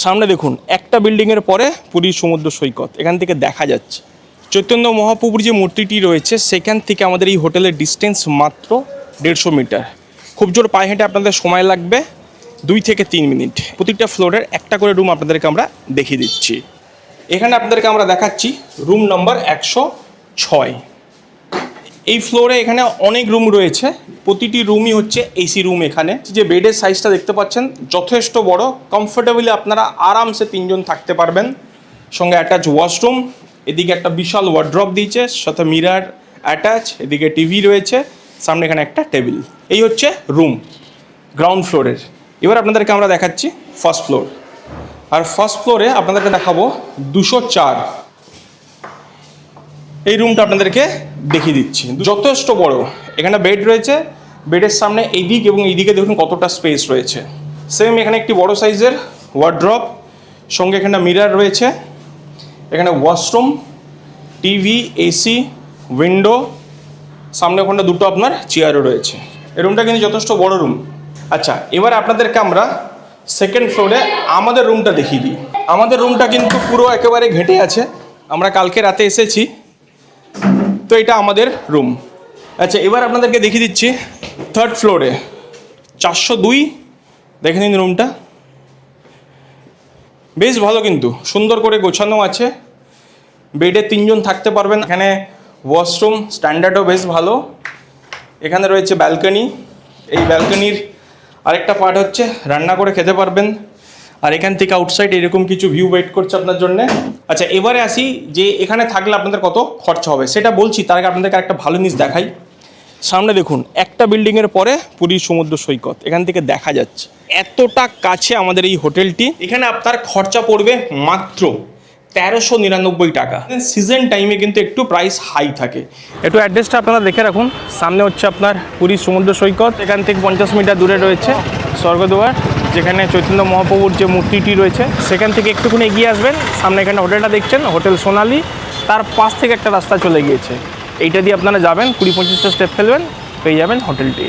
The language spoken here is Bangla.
সামনে দেখুন একটা বিল্ডিংয়ের পরে পুরীর সমুদ্র সৈকত এখান থেকে দেখা যাচ্ছে। চৈতন্য মহাপ্রভুর যে মূর্তিটি রয়েছে সেখান থেকে আমাদের এই হোটেলের ডিস্টেন্স মাত্র 150 মিটার। খুব জোর পায়ে হেঁটে আপনাদের সময় লাগবে 2 থেকে 3 মিনিট। প্রতিটা ফ্লোরের একটা করে রুম আপনাদেরকে আমরা দেখিয়ে দিচ্ছি। এখানে আপনাদেরকে আমরা দেখাচ্ছি রুম নম্বর 106। এই ফ্লোরে এখানে অনেক রুম রয়েছে, প্রতিটি রুমই হচ্ছে এসি রুম। এখানে যে বেডের সাইজটা দেখতে পাচ্ছেন যথেষ্ট বড়, কমফোর্টেবলি আপনারা আরামসে 3 জন থাকতে পারবেন। সঙ্গে অ্যাটাচ ওয়াশরুম, এদিকে একটা বিশাল ওয়ার্ড্রপ দিয়েছে, সাথে মিরার অ্যাটাচ, এদিকে টিভি রয়েছে, সামনে এখানে একটা টেবিল। এই হচ্ছে রুম গ্রাউন্ড ফ্লোরের। এবার আপনাদেরকে আমরা দেখাচ্ছি ফার্স্ট ফ্লোর। আর ফার্স্ট ফ্লোরে আপনাদেরকে দেখাবো 204। এই রুমটা আপনাদেরকে দেখিয়ে দিচ্ছি, যথেষ্ট বড়। এখানে বেড রয়েছে, বেডের সামনে এইদিক এবং এইদিকে দেখুন কতটা স্পেস রয়েছে। সেম এখানে একটি বড় সাইজের ওয়ার্ড্রপ, সঙ্গে এখানে মিরার রয়েছে, এখানে ওয়াশরুম, টিভি, এসি, উইন্ডো, সামনে ওখানে দুটো আপনার চেয়ারও রয়েছে। এই রুমটা কিন্তু যথেষ্ট বড় রুম। আচ্ছা, এবার আপনাদেরকে আমরা সেকেন্ড ফ্লোরে আমাদের রুমটা দেখিয়ে দিই। আমাদের রুমটা কিন্তু পুরো একেবারে ঘেঁটে আছে, আমরা কালকে রাতে এসেছি, তো এটা আমাদের রুম। আচ্ছা, এবার আপনাদেরকে দেখিয়ে দিচ্ছি থার্ড ফ্লোরে 402। দেখে নিন রুমটা, বেশ ভালো, কিন্তু সুন্দর করে গোছানো আছে। বেডে 3 জন থাকতে পারবেন। এখানে ওয়াশরুম স্ট্যান্ডার্ডও বেশ ভালো। এখানে রয়েছে ব্যালকনি, এই ব্যালকনির আরেকটা পার্ট হচ্ছে রান্না করে খেতে পারবেন। আর এখান থেকে আউটসাইড এরকম কিছু ভিউ ওয়েট করছে আপনার জন্য। আচ্ছা, এবারে আসি যে এখানে থাকলে আপনাদের কত খরচা হবে সেটা বলছি, তার আগে আপনাদেরকে একটা ভালো জিনিস দেখাই। সামনে দেখুন একটা বিল্ডিংয়ের পরে পুরীর সমুদ্র সৈকত এখান থেকে দেখা যাচ্ছে। এতটা কাছে আমাদের এই হোটেলটি। এখানে আপনার খরচা পড়বে মাত্র 1399 টাকা। সিজন টাইমে কিন্তু একটু প্রাইস হাই থাকে। একটু অ্যাড্রেসটা আপনারা দেখে রাখুন। সামনে হচ্ছে আপনার পুরীর সমুদ্র সৈকত, এখান থেকে 50 মিটার দূরে রয়েছে স্বর্গদ্বার, যেখানে চৈতন্য মহাপ্রভুর যে মূর্তিটি রয়েছে সেখান থেকে একটুখানি এগিয়ে আসবেন। সামনে এখানে হোটেলটা দেখছেন, হোটেল সোনালি, তার পাশ থেকে একটা রাস্তা চলে গিয়েছে। এইটা দিয়ে আপনারা যাবেন, 20-25টা স্টেপ ফেলবেন, পেয়ে যাবেন হোটেলটি।